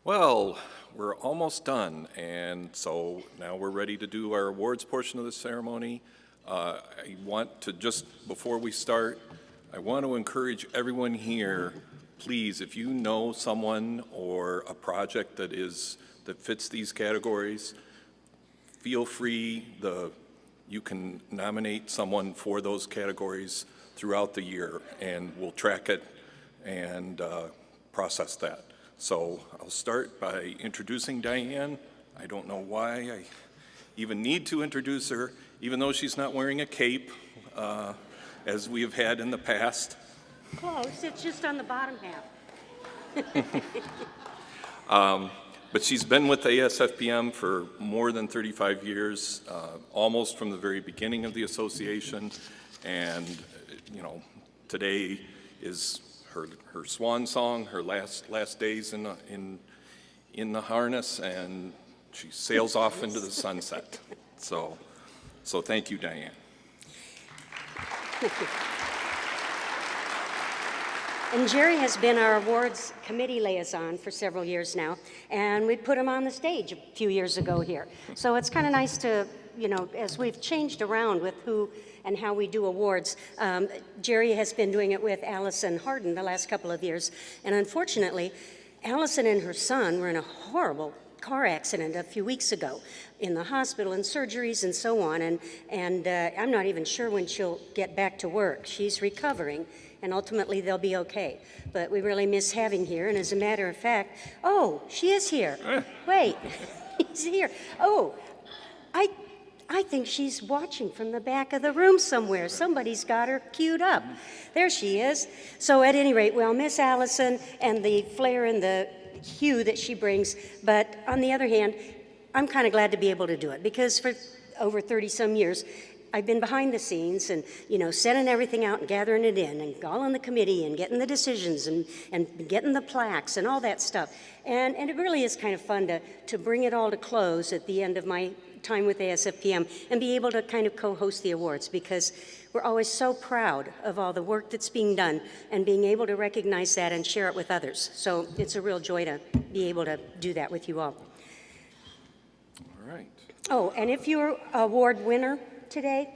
Well, we're almost done, and so now we're ready to do our awards portion of the ceremony. I want to just, before we start, I want to encourage everyone here, please, if you know someone or a project that fits these categories, feel free. You can nominate someone for those categories throughout the year, and we'll track it and process that. So I'll start by introducing Diane. I don't know why I even need to introduce her, even though she's not wearing a cape, as we have had in the past. Close, it's just on the bottom half. But she's been with ASFPM for more than 35 years, almost from the very beginning of the association. And, today is her swan song, her last days in the harness, and she sails off into the sunset. So thank you, Diane. And Jerry has been our awards committee liaison for several years now, and we put him on the stage a few years ago here. So it's kind of nice to, as we've changed around with who and how we do awards, Jerry has been doing it with Allison Harden the last couple of years. And unfortunately, Allison and her son were in a horrible car accident a few weeks ago in the hospital and surgeries and so on. And I'm not even sure when she'll get back to work. She's recovering, and ultimately they'll be okay. But we really miss having here. And as a matter of fact, oh, she is here. Wait, he's here. Oh, I think she's watching from the back of the room somewhere. Somebody's got her queued up. There she is. So at any rate, we'll miss Allison and the flair and the hue that she brings. But on the other hand, I'm kind of glad to be able to do it, because for over 30-some years, I've been behind the scenes and, sending everything out and gathering it in and all in the committee and getting the decisions and getting the plaques and all that stuff. And it really is kind of fun to bring it all to close at the end of my time with ASFPM and be able to kind of co-host the awards, because we're always so proud of all the work that's being done and being able to recognize that and share it with others. So it's a real joy to be able to do that with you all. All right. Oh, and if you're award winner today,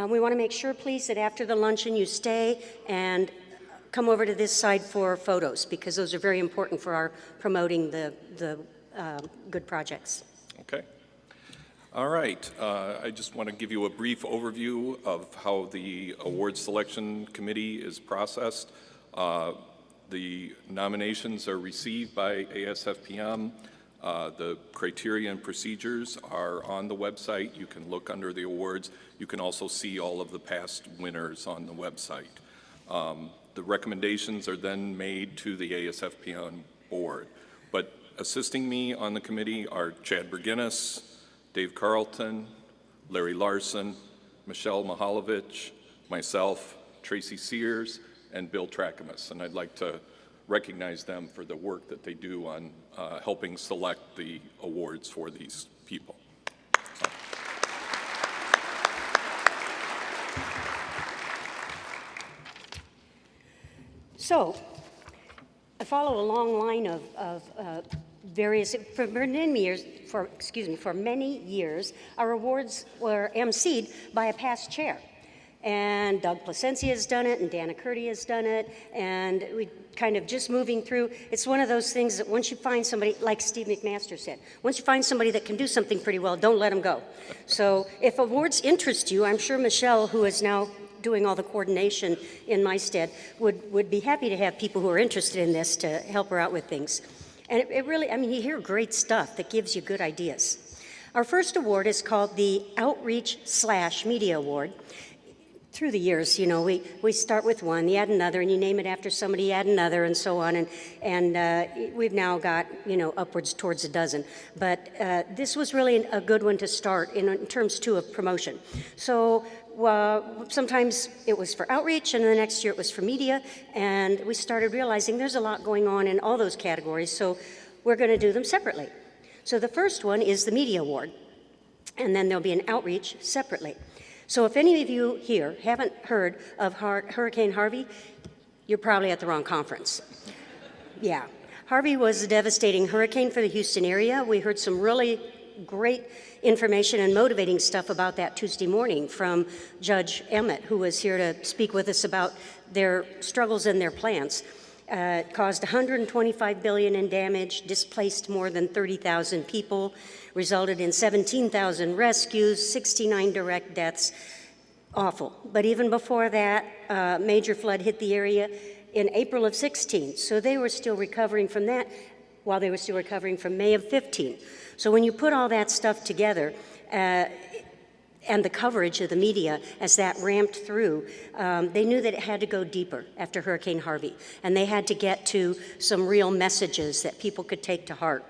we want to make sure, please, that after the luncheon you stay and come over to this side for photos, because those are very important for our promoting the good projects. Okay. All right. I just want to give you a brief overview of how the awards selection committee is processed. The nominations are received by ASFPM. The criteria and procedures are on the website. You can look under the awards. You can also see all of the past winners on the website. The recommendations are then made to the ASFPM board. But assisting me on the committee are Chad Berginis, Dave Carlton, Larry Larson, Michelle Mihalovich, myself, Tracy Sears, and Bill Trakamus. And I'd like to recognize them for the work that they do on helping select the awards for these people. So I follow a long line of various, for many years, our awards were emceed by a past chair. And Doug Placencia has done it, and Dana Curdy has done it, and we kind of just moving through. It's one of those things that once you find somebody, like Steve McMaster said, once you find somebody that can do something pretty well, don't let them go. So if awards interest you, I'm sure Michelle, who is now doing all the coordination in my stead, would be happy to have people who are interested in this to help her out with things. And it really, you hear great stuff that gives you good ideas. Our first award is called the Outreach/Media Award. Through the years, we start with one, you add another, and you name it after somebody, you add another, and so on. And we've now got, upwards towards a dozen. But this was really a good one to start in terms, too, of promotion. So sometimes it was for outreach, and the next year it was for media. And we started realizing there's a lot going on in all those categories, so we're going to do them separately. So the first one is the Media Award, and then there'll be an outreach separately. So if any of you here haven't heard of Hurricane Harvey, you're probably at the wrong conference. Yeah. Harvey was a devastating hurricane for the Houston area. We heard some really great information and motivating stuff about that Tuesday morning from Judge Emmett, who was here to speak with us about their struggles and their plans. It caused $125 billion in damage, displaced more than 30,000 people, resulted in 17,000 rescues, 69 direct deaths. Awful. But even before that, major flood hit the area in April of 16. So they were still recovering from that while they were still recovering from May of 15. So when you put all that stuff together, and the coverage of the media as that ramped through, they knew that it had to go deeper after Hurricane Harvey, and they had to get to some real messages that people could take to heart.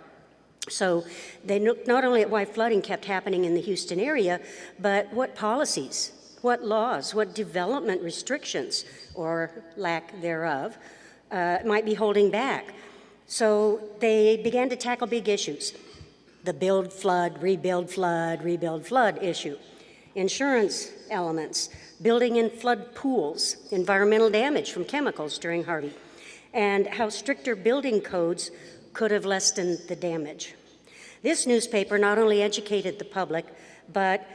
So they looked not only at why flooding kept happening in the Houston area, but what policies, what laws, what development restrictions, or lack thereof, might be holding back. So they began to tackle big issues. The build, flood, rebuild, flood issue. Insurance elements, building in flood pools, environmental damage from chemicals during Harvey, and how stricter building codes could have lessened the damage. This newspaper not only educated the public, but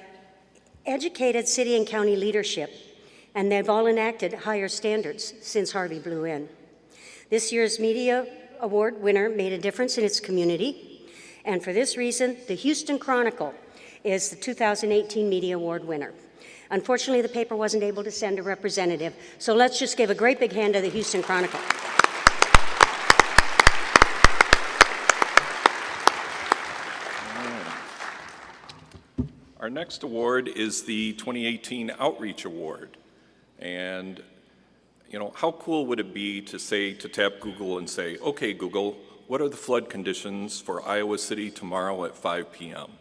educated city and county leadership, and they've all enacted higher standards since Harvey blew in. This year's Media Award winner made a difference in its community, and for this reason, the Houston Chronicle is the 2018 Media Award winner. Unfortunately, the paper wasn't able to send a representative, so let's just give a great big hand to the Houston Chronicle. Our next award is the 2018 Outreach Award. And, you know, how cool would it be to tap Google and say, okay, Google, what are the flood conditions for Iowa City tomorrow at 5 p.m.?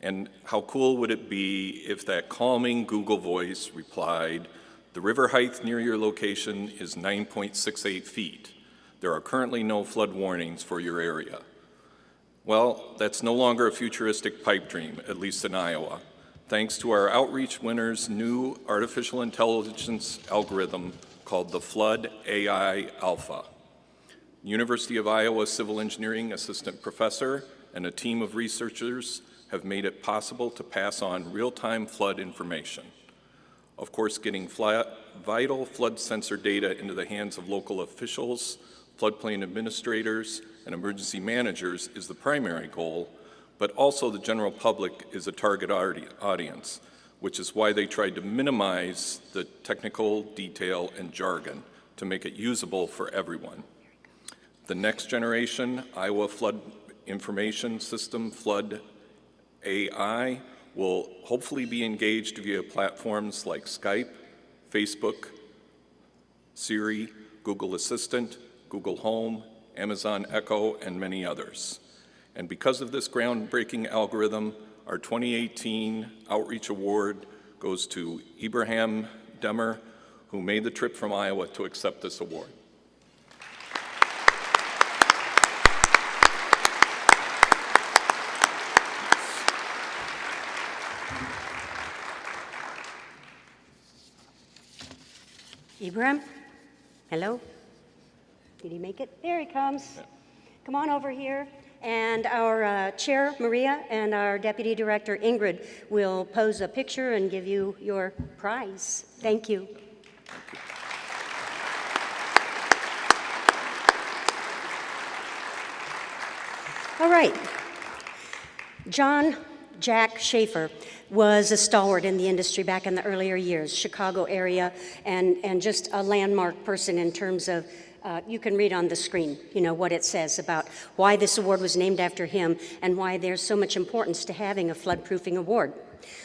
And how cool would it be if that calming Google voice replied, the river height near your location is 9.68 feet. There are currently no flood warnings for your area. Well, that's no longer a futuristic pipe dream, at least in Iowa, thanks to our outreach winner's new artificial intelligence algorithm called the Flood AI Alpha. University of Iowa Civil Engineering assistant professor and a team of researchers have made it possible to pass on real-time flood information. Of course, getting vital flood sensor data into the hands of local officials, floodplain administrators, and emergency managers is the primary goal, but also the general public is a target audience, which is why they tried to minimize the technical detail and jargon to make it usable for everyone. The next generation Iowa Flood Information System, Flood AI, will hopefully be engaged via platforms like Skype, Facebook, Siri, Google Assistant, Google Home, Amazon Echo, and many others. And because of this groundbreaking algorithm, our 2018 Outreach Award goes to Ibrahim Demer, who made the trip from Iowa to accept this award. Ibrahim, hello? Did he make it? There he comes. Yeah. Come on over here. And our chair, Maria, and our deputy director, Ingrid, will pose a picture and give you your prize. Thank you. All right. John Jack Schaefer was a stalwart in the industry back in the earlier years, Chicago area, and just a landmark person in terms of, you can read on the screen, what it says about why this award was named after him and why there's so much importance to having a floodproofing award.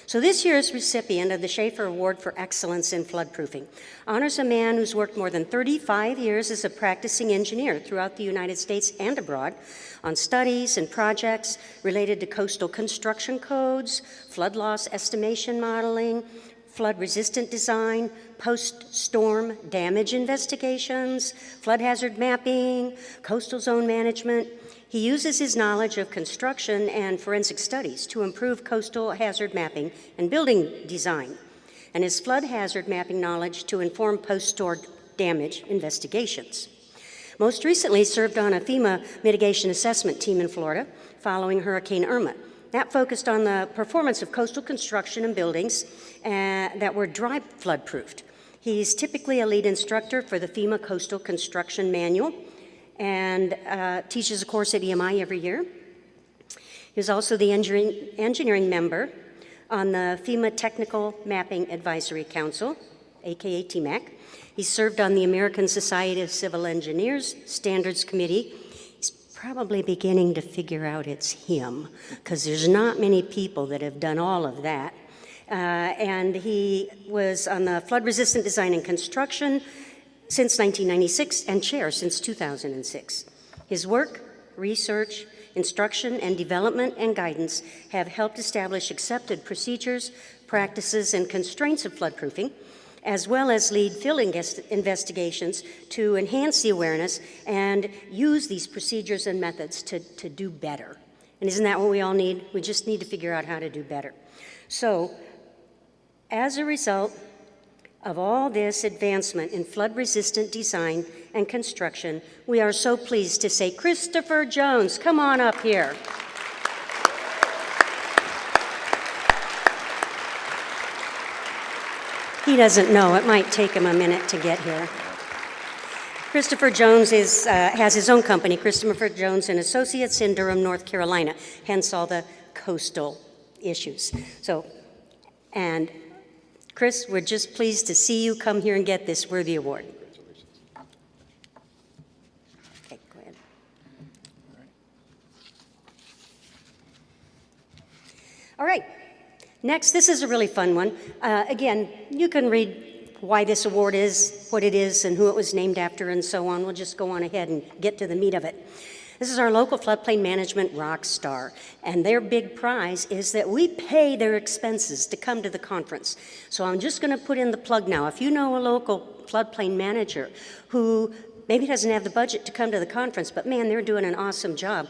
So this year's recipient of the Schaefer Award for Excellence in Floodproofing honors a man who's worked more than 35 years as a practicing engineer throughout the United States and abroad on studies and projects related to coastal construction codes, flood loss estimation modeling, flood-resistant design, post-storm damage investigations, flood hazard mapping, coastal zone management. He uses his knowledge of construction and forensic studies to improve coastal hazard mapping and building design, and his flood hazard mapping knowledge to inform post-storm damage investigations. Most recently served on a FEMA mitigation assessment team in Florida following Hurricane Irma. That focused on the performance of coastal construction and buildings that were dry flood-proofed. He's typically a lead instructor for the FEMA Coastal Construction Manual and teaches a course at EMI every year. He's also the engineering member on the FEMA Technical Mapping Advisory Council, aka TMAC. He served on the American Society of Civil Engineers Standards Committee. He's probably beginning to figure out it's him, because there's not many people that have done all of that. And he was on the flood-resistant design and construction since 1996 and chair since 2006. His work, research, instruction, and development and guidance have helped establish accepted procedures, practices, and constraints of floodproofing, as well as lead field investigations to enhance the awareness and use these procedures and methods to do better. And isn't that what we all need? We just need to figure out how to do better. So, as a result of all this advancement in flood-resistant design and construction, we are so pleased to say, Christopher Jones, come on up here. He doesn't know. It might take him a minute to get here. Christopher Jones has his own company, Christopher Jones and Associates in Durham, North Carolina, hence all the coastal issues. And Chris, we're just pleased to see you come here and get this worthy award. Okay, go ahead. All right. Next, this is a really fun one. Again, you can read why this award is, what it is, and who it was named after, and so on. We'll just go on ahead and get to the meat of it. This is our local floodplain management rock star, and their big prize is that we pay their expenses to come to the conference. So I'm just going to put in the plug now. If you know a local floodplain manager who maybe doesn't have the budget to come to the conference, but man, they're doing an awesome job,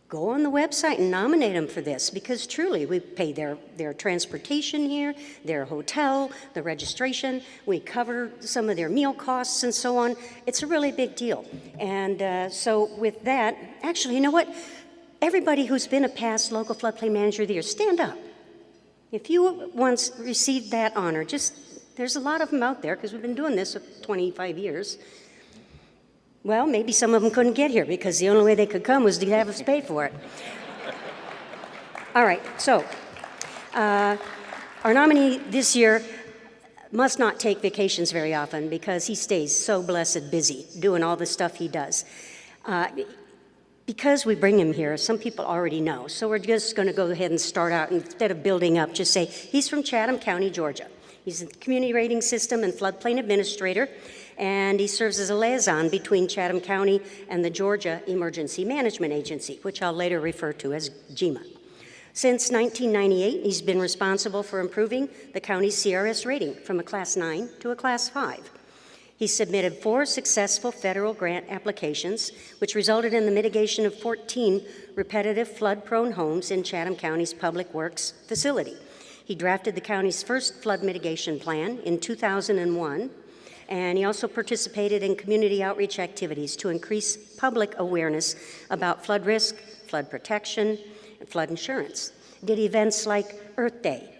go on the website and nominate them for this, because truly we pay their transportation here, their hotel, the registration, we cover some of their meal costs and so on. It's a really big deal. And so with that, actually, you know what? Everybody who's been a past local floodplain manager of the year, stand up. If you once received that honor, there's a lot of them out there because we've been doing this for 25 years. Well, maybe some of them couldn't get here because the only way they could come was to have us pay for it. All right, so our nominee this year must not take vacations very often because he stays so blessed busy doing all the stuff he does. Because we bring him here, some people already know, so we're just going to go ahead and start out, instead of building up, just say he's from Chatham County, Georgia. He's a community rating system and floodplain administrator, and he serves as a liaison between Chatham County and the Georgia Emergency Management Agency, which I'll later refer to as GEMA. Since 1998, he's been responsible for improving the county's CRS rating from a Class 9 to a Class 5. He submitted 4 successful federal grant applications, which resulted in the mitigation of 14 repetitive flood-prone homes in Chatham County's Public Works facility. He drafted the county's first flood mitigation plan in 2001, and he also participated in community outreach activities to increase public awareness about flood risk, flood protection, and flood insurance. Did events like Earth Day,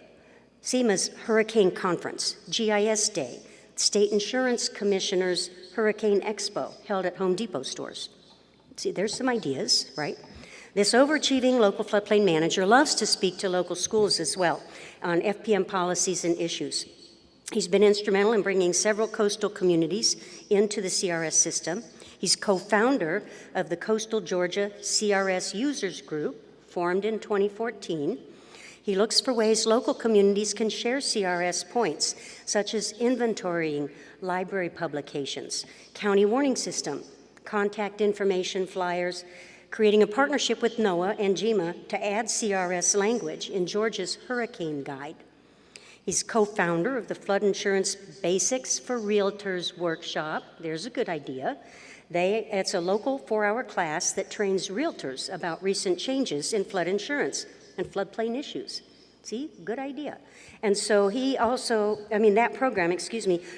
SEMA's Hurricane Conference, GIS Day, State Insurance Commissioner's Hurricane Expo held at Home Depot stores. See, there's some ideas, right? This overachieving local floodplain manager loves to speak to local schools as well on FPM policies and issues. He's been instrumental in bringing several coastal communities into the CRS system. He's co-founder of the Coastal Georgia CRS Users Group, formed in 2014. He looks for ways local communities can share CRS points, such as inventorying library publications, county warning system, contact information flyers, creating a partnership with NOAA and GEMA to add CRS language in Georgia's Hurricane Guide. He's co-founder of the Flood Insurance Basics for Realtors workshop. There's a good idea. It's a local 4-hour class that trains realtors about recent changes in flood insurance and floodplain issues. See, good idea. And so he also, that program,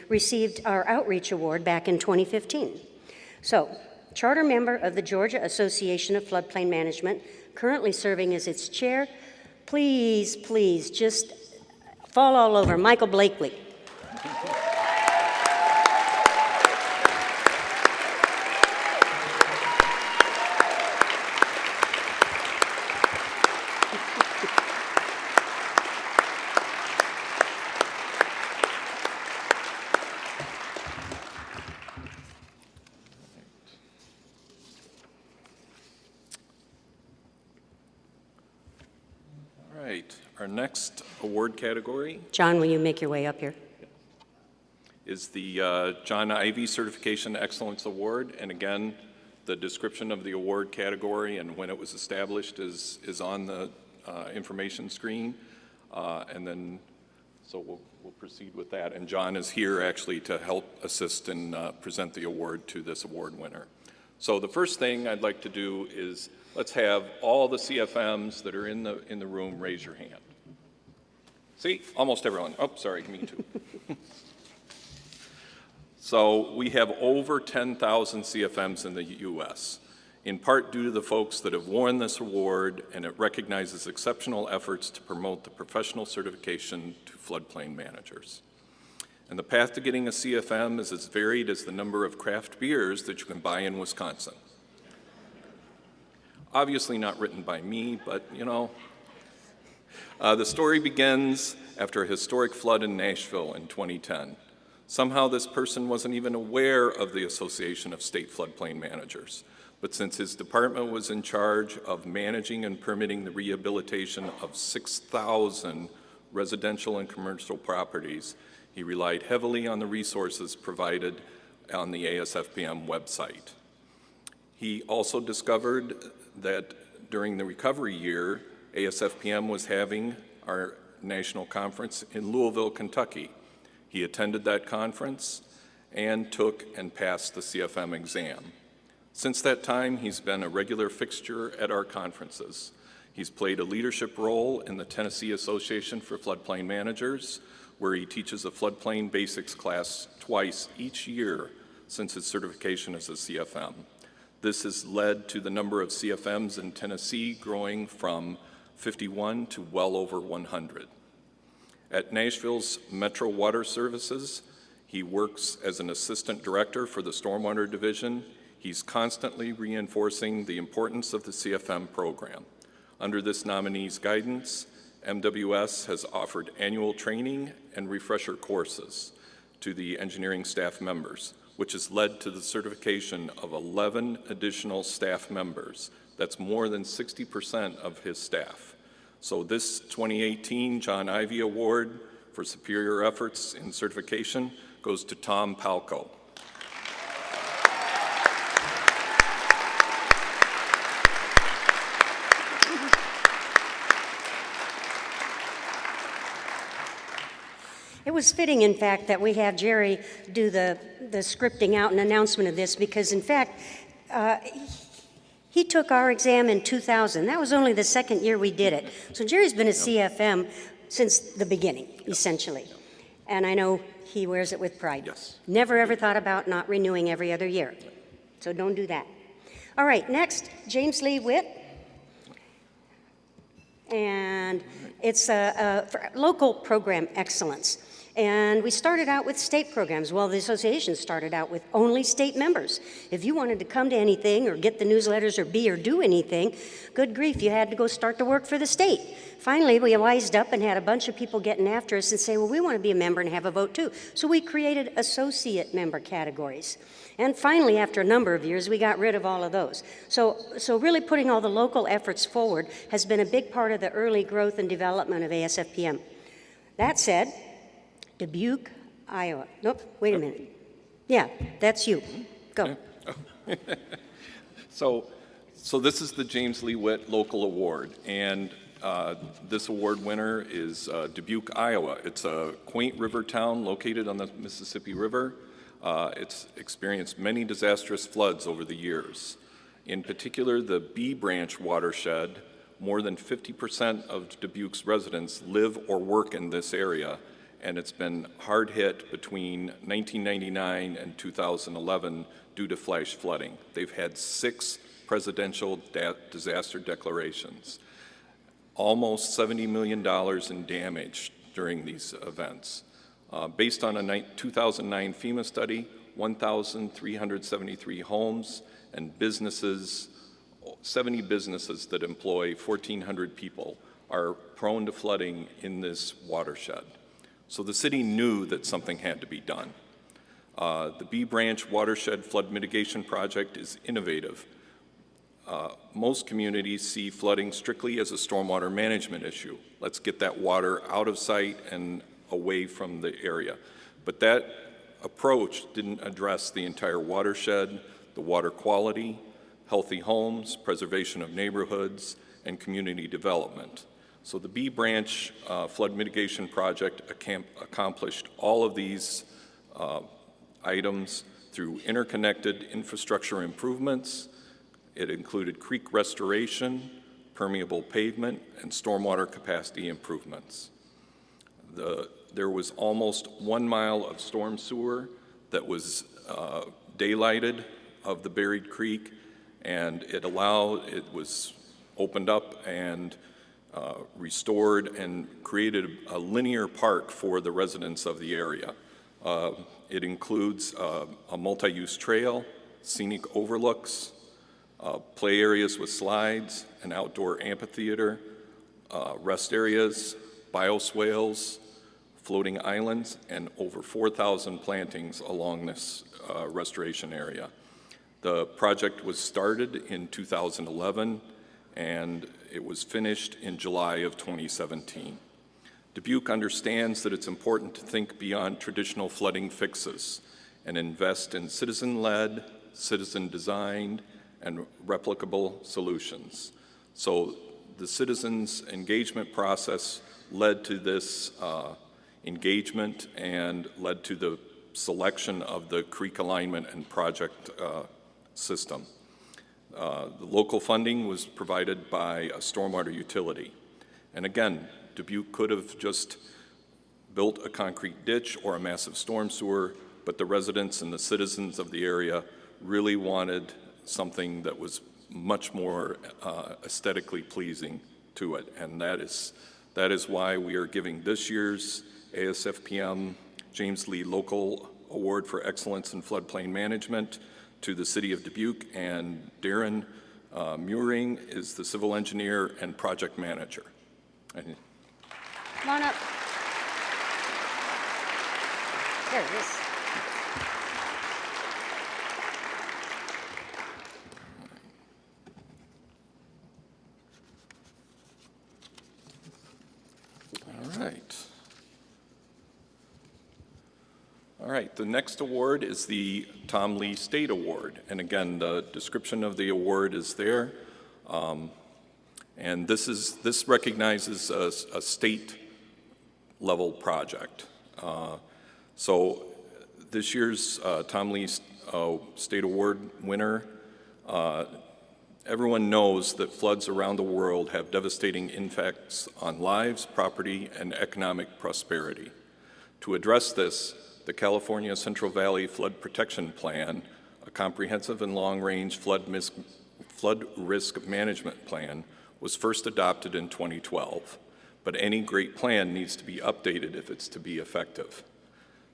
received our outreach award back in 2015. So, charter member of the Georgia Association of Floodplain Management, currently serving as its chair. Please, please, just fall all over Michael Blakely. All right, our next award category John, will you make your way up here? is the John Ivy Certification Excellence Award. And again, the description of the award category and when it was established is on the information screen. And then, so we'll proceed with that. And John is here actually to help assist and present the award to this award winner. So the first thing I'd like to do is let's have all the CFMs that are in the room raise your hand. See, almost everyone. Oh, sorry, me too. So we have over 10,000 CFMs in the U.S., in part due to the folks that have won this award, and it recognizes exceptional efforts to promote the professional certification to floodplain managers. And the path to getting a CFM is as varied as the number of craft beers that you can buy in Wisconsin. Obviously not written by me, but you know. The story begins after a historic flood in Nashville in 2010. Somehow this person wasn't even aware of the Association of State Floodplain Managers, but since his department was in charge of managing and permitting the rehabilitation of 6,000 residential and commercial properties, he relied heavily on the resources provided on the ASFPM website. He also discovered that during the recovery year, ASFPM was having our national conference in Louisville, Kentucky. He attended that conference and took and passed the CFM exam. Since that time, he's been a regular fixture at our conferences. He's played a leadership role in the Tennessee Association for Floodplain Managers, where he teaches a floodplain basics class twice each year since his certification as a CFM. This has led to the number of CFMs in Tennessee growing from 51 to well over 100. At Nashville's Metro Water Services, he works as an assistant director for the Stormwater Division. He's constantly reinforcing the importance of the CFM program. Under this nominee's guidance, MWS has offered annual training and refresher courses to the engineering staff members, which has led to the certification of 11 additional staff members. That's more than 60% of his staff. So this 2018 John Ivy Award for superior efforts in certification goes to Tom Palco. It was fitting, in fact, that we have Jerry do the scripting out and announcement of this because, in fact, he took our exam in 2000. That was only the second year we did it. So Jerry's been a CFM since the beginning, essentially. And I know he wears it with pride. Yes. Never ever thought about not renewing every other year. So don't do that. All right, next, James Lee Witt. And it's for local program excellence. And we started out with state programs. Well, the association started out with only state members. If you wanted to come to anything or get the newsletters or be or do anything, good grief, you had to go start to work for the state. Finally, we wised up and had a bunch of people getting after us and say, well, we want to be a member and have a vote too. So we created associate member categories. And finally, after a number of years, we got rid of all of those. So really putting all the local efforts forward has been a big part of the early growth and development of ASFPM. That said, Dubuque, Iowa. Nope, wait a minute. Yeah, that's you. Go. So this is the James Lee Witt Local Award, and this award winner is Dubuque, Iowa. It's a quaint river town located on the Mississippi River. It's experienced many disastrous floods over the years. In particular, the B Branch watershed, more than 50% of Dubuque's residents live or work in this area, and it's been hard hit between 1999 and 2011 due to flash flooding. They've had 6 presidential disaster declarations, almost $70 million in damage during these events. Based on a 2009 FEMA study, 1,373 homes and businesses, 70 businesses that employ 1,400 people are prone to flooding in this watershed. So the city knew that something had to be done. The B Branch Watershed Flood Mitigation Project is innovative. Most communities see flooding strictly as a stormwater management issue. Let's get that water out of sight and away from the area. But that approach didn't address the entire watershed, the water quality, healthy homes, preservation of neighborhoods, and community development. So the B Branch Flood Mitigation Project accomplished all of these items through interconnected infrastructure improvements. It included creek restoration, permeable pavement, and stormwater capacity improvements. There was almost 1 mile of storm sewer that was daylighted of the buried creek, and it was opened up and restored and created a linear park for the residents of the area. It includes a multi-use trail, scenic overlooks, play areas with slides, an outdoor amphitheater, rest areas, bioswales, floating islands, and over 4,000 plantings along this restoration area. The project was started in 2011, and it was finished in July of 2017. Dubuque understands that it's important to think beyond traditional flooding fixes and invest in citizen-led, citizen-designed, and replicable solutions. So the citizens' engagement process led to this engagement and led to the selection of the creek alignment and project system. The local funding was provided by a stormwater utility. And again, Dubuque could have just built a concrete ditch or a massive storm sewer, but the residents and the citizens of the area really wanted something that was much more aesthetically pleasing to it. And that is why we are giving this year's ASFPM James Lee Local Award for Excellence in Floodplain Management to the City of Dubuque, and Darren Muring is the civil engineer and project manager. Come on up. There it is. All right, the next award is the Tom Lee State Award. And again, the description of the award is there. And this recognizes a state-level project. So this year's Tom Lee State Award winner, everyone knows that floods around the world have devastating impacts on lives, property, and economic prosperity. To address this, the California Central Valley Flood Protection Plan, a comprehensive and long-range flood risk management plan, was first adopted in 2012. But any great plan needs to be updated if it's to be effective.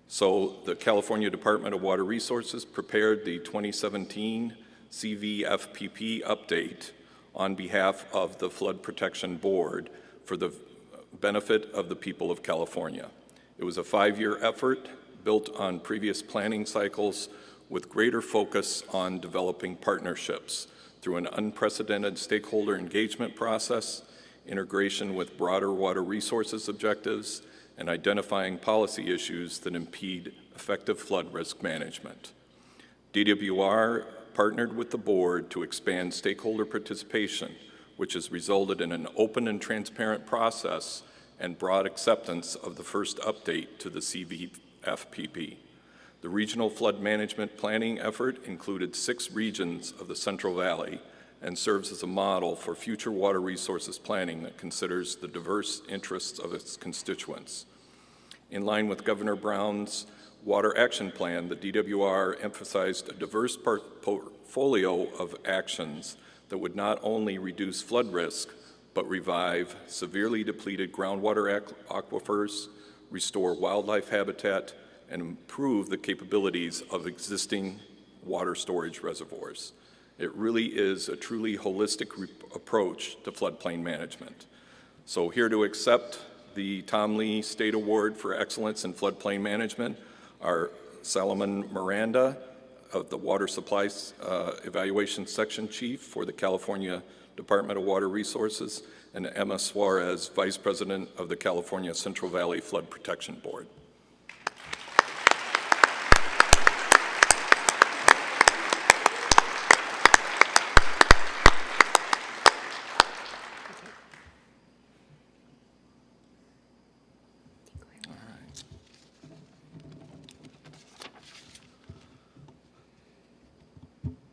So the California Department of Water Resources prepared the 2017 CVFPP update on behalf of the Flood Protection Board for the benefit of the people of California. It was a 5-year effort built on previous planning cycles with greater focus on developing partnerships through an unprecedented stakeholder engagement process, integration with broader water resources objectives, and identifying policy issues that impede effective flood risk management. DWR partnered with the board to expand stakeholder participation, which has resulted in an open and transparent process and broad acceptance of the first update to the CVFPP. The regional flood management planning effort included 6 regions of the Central Valley and serves as a model for future water resources planning that considers the diverse interests of its constituents. In line with Governor Brown's Water Action Plan, the DWR emphasized a diverse portfolio of actions that would not only reduce flood risk, but revive severely depleted groundwater aquifers, restore wildlife habitat, and improve the capabilities of existing water storage reservoirs. It really is a truly holistic approach to floodplain management. So here to accept the Tom Lee State Award for Excellence in Floodplain Management are Solomon Miranda of the Water Supplies Evaluation Section Chief for the California Department of Water Resources, and Emma Suarez, Vice President of the California Central Valley Flood Protection Board.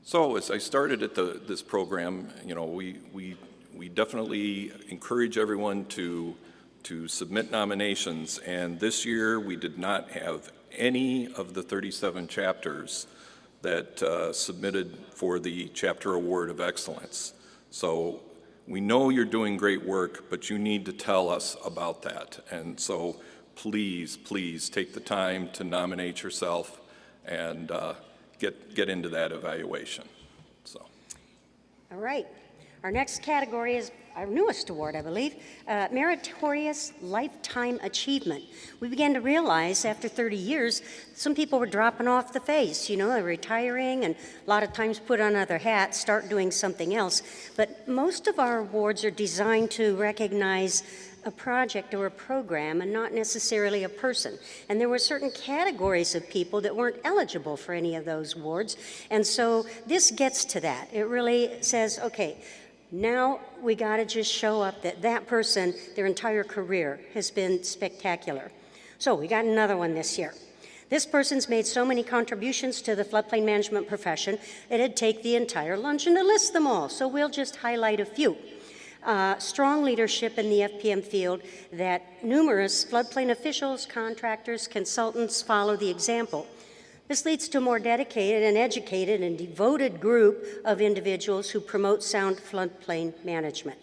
So as I started at this program, you know, we definitely encourage everyone to submit nominations, and this year we did not have any of the 37 chapters that submitted for the Chapter Award of Excellence. So we know you're doing great work, but you need to tell us about that. And so please take the time to nominate yourself and get into that evaluation. So. All right. Our next category is our newest award, I believe, Meritorious Lifetime Achievement. We began to realize after 30 years, some people were dropping off the face. You know, they're retiring and a lot of times put on other hats, start doing something else. But most of our awards are designed to recognize a project or a program and not necessarily a person. And there were certain categories of people that weren't eligible for any of those awards. And so this gets to that. It really says, okay, now we got to just show up that that person, their entire career has been spectacular. So we got another one this year. This person's made so many contributions to the floodplain management profession, it'd take the entire luncheon to list them all. So we'll just highlight a few. Strong leadership in the FPM field that numerous floodplain officials, contractors, consultants follow the example. This leads to a more dedicated and educated and devoted group of individuals who promote sound floodplain management.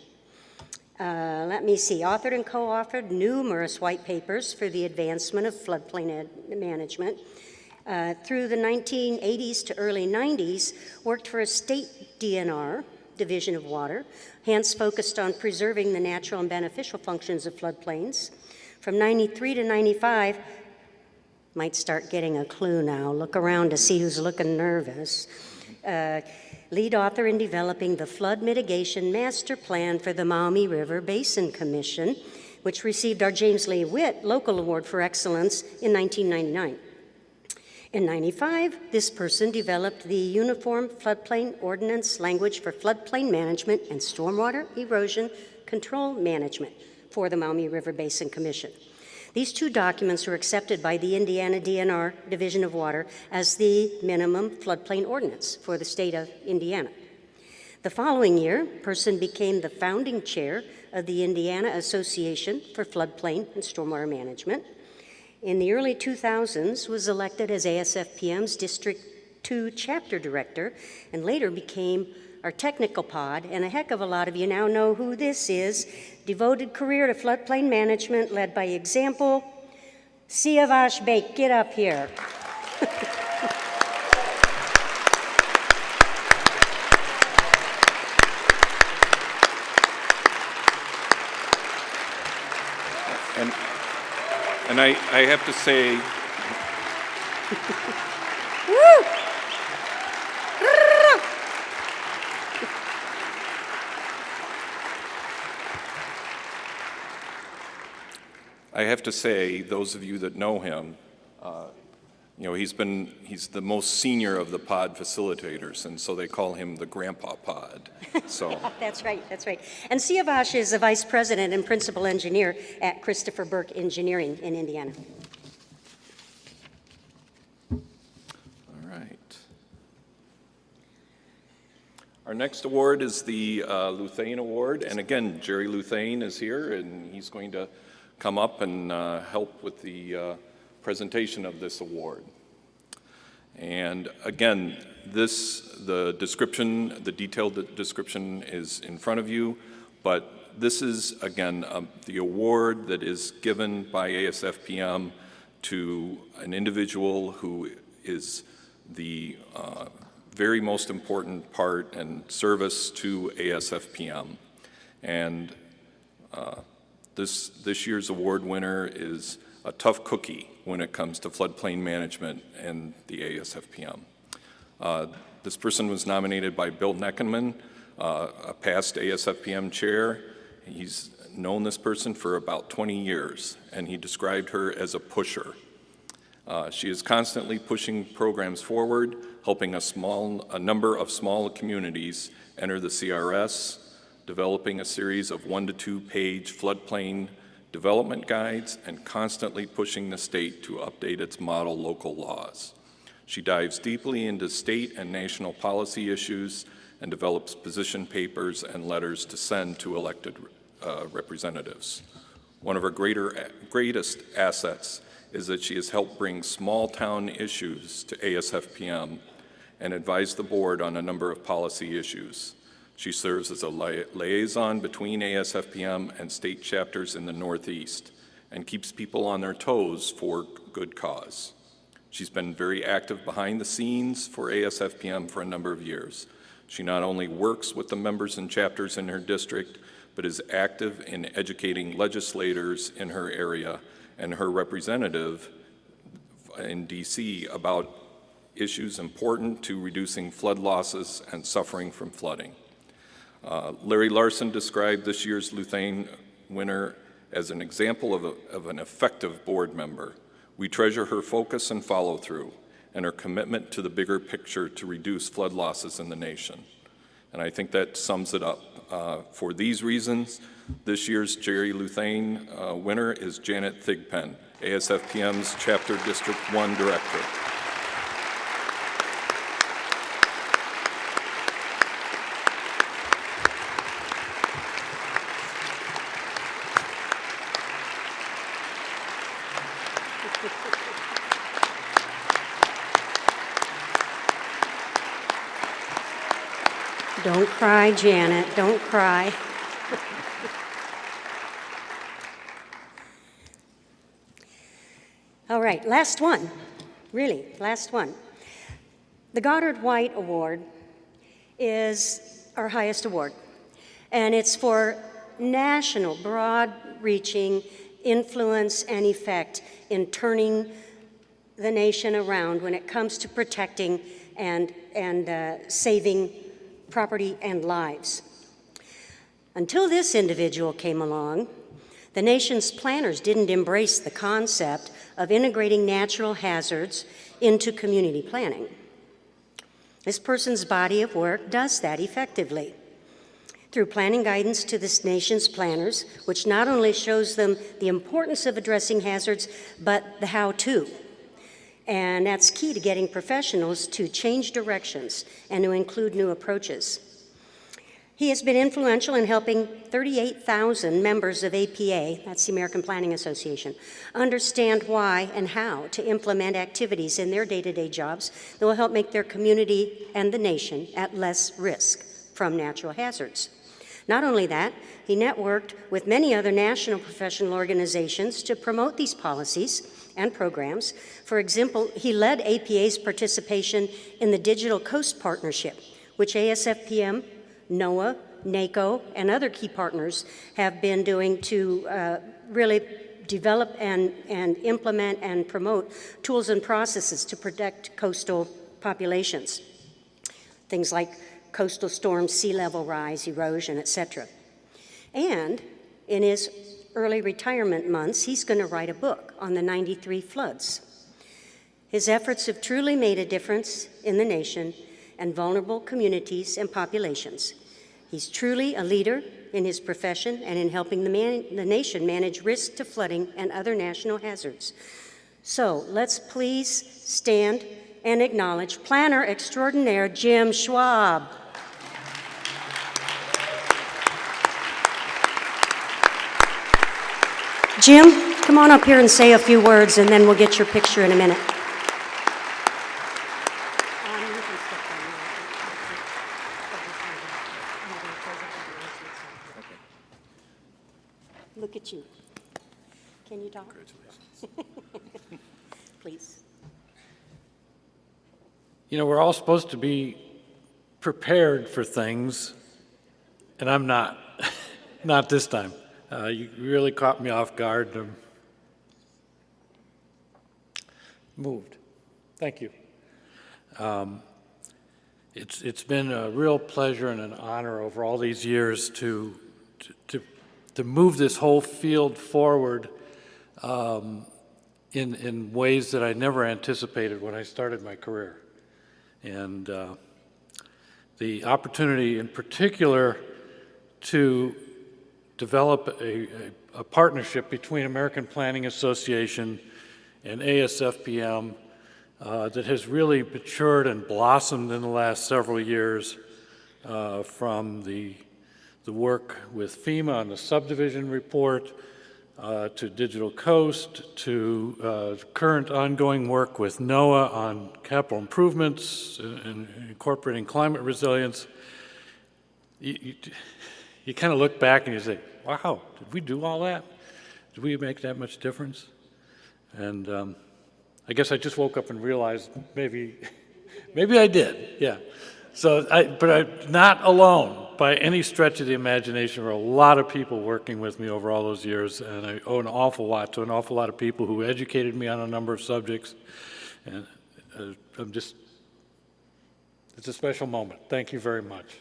Let me see, authored and co-authored numerous white papers for the advancement of floodplain management. Through the 1980s to early 90s, worked for a state DNR, Division of Water, hence focused on preserving the natural and beneficial functions of floodplains. From 93 to 95, might start getting a clue now. Look around to see who's looking nervous. Lead author in developing the Flood Mitigation Master Plan for the Maumee River Basin Commission, which received our James Lee Witt Local Award for Excellence in 1999. In 95, this person developed the Uniform Floodplain Ordinance Language for Floodplain Management and Stormwater Erosion Control Management for the Maumee River Basin Commission. These two documents were accepted by the Indiana DNR Division of Water as the minimum floodplain ordinance for the state of Indiana. The following year, person became the founding chair of the Indiana Association for Floodplain and Stormwater Management. In the early 2000s, was elected as ASFPM's District 2 Chapter Director, and later became our technical pod, and a heck of a lot of you now know who this is. Devoted career to floodplain management, led by example. Siavash Bake, get up here. And I have to say, Woo! I have to say, those of you that know him, you know, he's the most senior of the pod facilitators, and so they call him the Grandpa Pod. So That's right. And Siavash is the vice president and principal engineer at Christopher Burke Engineering in Indiana. all right. Our next award is the Luthane Award, and again, Jerry Luthane is here, and he's going to come up and help with the presentation of this award. And again, the detailed description is in front of you, but this is, again, the award that is given by ASFPM to an individual who is the very most important part and service to ASFPM. And this year's award winner is a tough cookie when it comes to floodplain management and the ASFPM. This person was nominated by Bill Neckenman, a past ASFPM chair. He's known this person for about 20 years, and he described her as a pusher. She is constantly pushing programs forward, helping a number of small communities enter the CRS, developing a series of 1 to 2 page floodplain development guides, and constantly pushing the state to update its model local laws. She dives deeply into state and national policy issues and develops position papers and letters to send to elected representatives. One of her greatest assets is that she has helped bring small town issues to ASFPM and advise the board on a number of policy issues. She serves as a liaison between ASFPM and state chapters in the Northeast and keeps people on their toes for good cause. She's been very active behind the scenes for ASFPM for a number of years. She not only works with the members and chapters in her district, but is active in educating legislators in her area and her representative in DC about issues important to reducing flood losses and suffering from flooding. Larry Larson described this year's Luthane winner as an example of an effective board member. We treasure her focus and follow-through and her commitment to the bigger picture to reduce flood losses in the nation. And I think that sums it up. For these reasons, this year's Jerry Luthane winner is Janet Thigpen, ASFPM's Chapter District 1 Director. Don't cry, Janet, don't cry. All right, last one, really, last one. The Goddard White Award is our highest award, and it's for national, broad-reaching influence and effect in turning the nation around when it comes to protecting and saving property and lives. Until this individual came along, the nation's planners didn't embrace the concept of integrating natural hazards into community planning. This person's body of work does that effectively through planning guidance to this nation's planners, which not only shows them the importance of addressing hazards, but the how-to. And that's key to getting professionals to change directions and to include new approaches. He has been influential in helping 38,000 members of APA, that's the American Planning Association, understand why and how to implement activities in their day-to-day jobs that will help make their community and the nation at less risk from natural hazards. Not only that, he networked with many other national professional organizations to promote these policies and programs. For example, he led APA's participation in the Digital Coast Partnership, which ASFPM, NOAA, NACO, and other key partners have been doing to really develop and implement and promote tools and processes to protect coastal populations. Things like coastal storms, sea level rise, erosion, etc. And in his early retirement months, he's going to write a book on the '93 floods. His efforts have truly made a difference in the nation and vulnerable communities and populations. He's truly a leader in his profession and in helping the nation manage risk to flooding and other national hazards. So let's please stand and acknowledge planner extraordinaire Jim Schwab. Jim, come on up here and say a few words, and then we'll get your picture in a minute. Look at you. Can you talk? Congratulations. Please. You know, we're all supposed to be prepared for things, and I'm not. Not this time. You really caught me off guard. Moved. Thank you. It's been a real pleasure and an honor over all these years to move this whole field forward in ways that I never anticipated when I started my career. And the opportunity in particular to develop a partnership between American Planning Association and ASFPM that has really matured and blossomed in the last several years, from the work with FEMA on the subdivision report, to Digital Coast, to current ongoing work with NOAA on capital improvements and incorporating climate resilience. You kind of look back and you say, wow, did we do all that? Did we make that much difference? And I guess I just woke up and realized maybe I did, yeah. But I'm not alone by any stretch of the imagination. There were a lot of people working with me over all those years, and I owe an awful lot to an awful lot of people who educated me on a number of subjects. And it's a special moment. Thank you very much.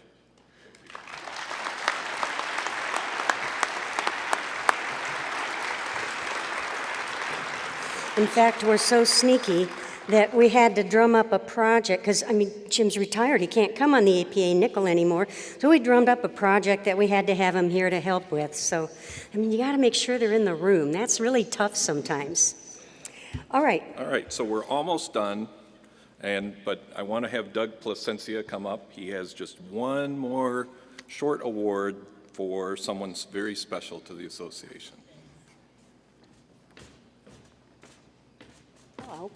In fact, we're so sneaky that we had to drum up a project, because, I mean, Jim's retired. He can't come on the APA nickel anymore. So we drummed up a project that we had to have him here to help with. So, I mean, you got to make sure they're in the room. That's really tough sometimes. All right. All right, so we're almost done, but I want to have Doug Placencia come up. He has just one more short award for someone very special to the association. Hello.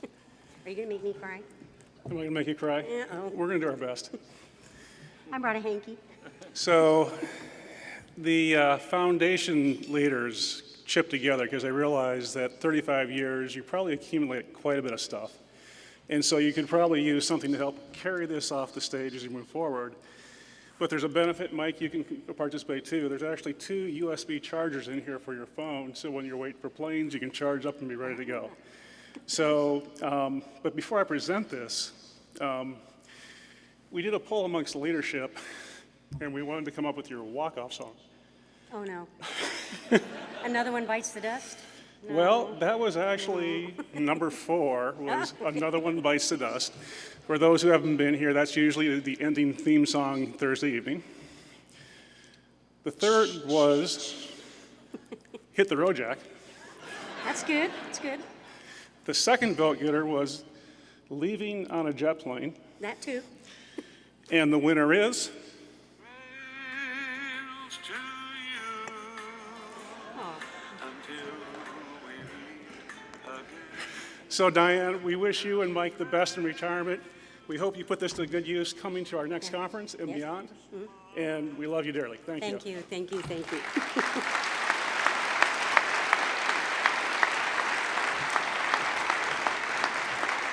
Are you going to make me cry? Am I going to make you cry? Uh-oh. We're going to do our best. I brought a hanky. So the foundation leaders chipped together because they realized that 35 years, you probably accumulate quite a bit of stuff. And so you could probably use something to help carry this off the stage as you move forward. But there's a benefit, Mike, you can participate too. There's actually 2 USB chargers in here for your phone, so when you're waiting for planes, you can charge up and be ready to go. So, but before I present this, we did a poll amongst the leadership, and we wanted to come up with your walk-off song. Oh, no. Another one bites the dust? No. Well, that was actually number 4, was Another One Bites the Dust. For those who haven't been here, that's usually the ending theme song Thursday evening. The third was Hit the Road Jack. That's good. That's good. The second vote getter was Leaving on a Jet Plane. That too. And the winner is So Diane, we wish you and Mike the best in retirement. We hope you put this to good use coming to our next conference and beyond. Mm-hmm. And we love you dearly. Thank you. Thank you, thank you, thank you.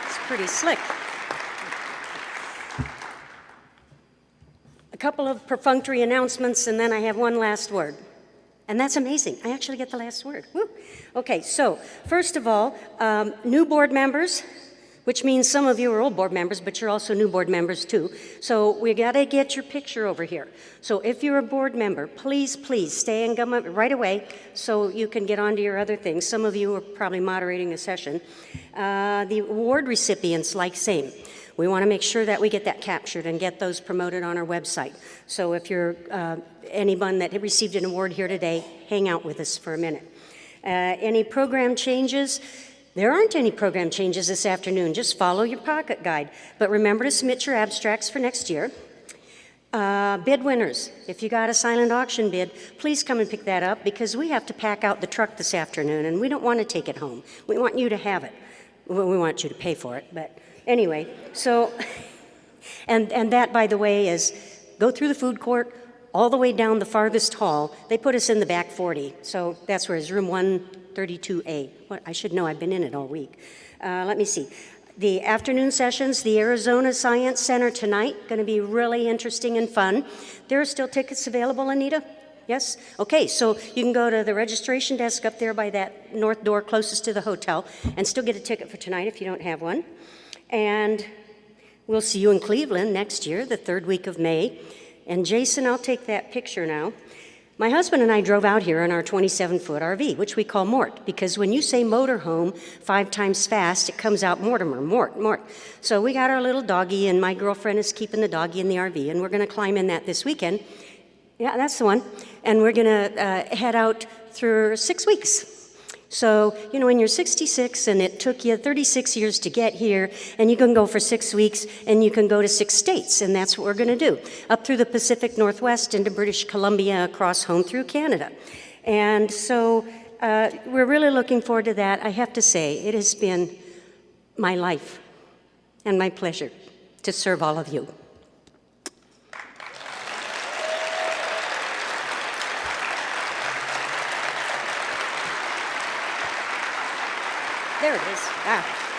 It's pretty slick. A couple of perfunctory announcements, and then I have one last word. And that's amazing. I actually get the last word. Woo. Okay, so first of all, new board members, which means some of you are old board members, but you're also new board members too. So we got to get your picture over here. So if you're a board member, please, please stay and come up right away so you can get on to your other things. Some of you are probably moderating a session. The award recipients, like same. We want to make sure that we get that captured and get those promoted on our website. So if you're anyone that received an award here today, hang out with us for a minute. Any program changes? There aren't any program changes this afternoon. Just follow your pocket guide. But remember to submit your abstracts for next year. Bid winners, if you got a silent auction bid, please come and pick that up because we have to pack out the truck this afternoon and we don't want to take it home. We want you to have it. Well, we want you to pay for it, but anyway, so, and that, by the way, is go through the food court, all the way down the farthest hall. They put us in the back 40, so that's where it's room 132A. What, I should know, I've been in it all week. Let me see. The afternoon sessions, the Arizona Science Center tonight, going to be really interesting and fun. There are still tickets available, Anita? Yes? Okay, so you can go to the registration desk up there by that north door closest to the hotel and still get a ticket for tonight if you don't have one. And we'll see you in Cleveland next year, the third week of May. And Jason, I'll take that picture now. My husband and I drove out here in our 27-foot RV, which we call Mort, because when you say motorhome 5 times fast, it comes out Mortimer, Mort. So we got our little doggie, and my girlfriend is keeping the doggie in the RV, and we're going to climb in that this weekend. Yeah, that's the one. And we're going to head out through 6 weeks. So, you know, when you're 66 and it took you 36 years to get here, and you can go for 6 weeks and you can go to 6 states, and that's what we're going to do. Up through the Pacific Northwest into British Columbia, across home through Canada. And so we're really looking forward to that. I have to say, it has been my life and my pleasure to serve all of you. There it is. Ah.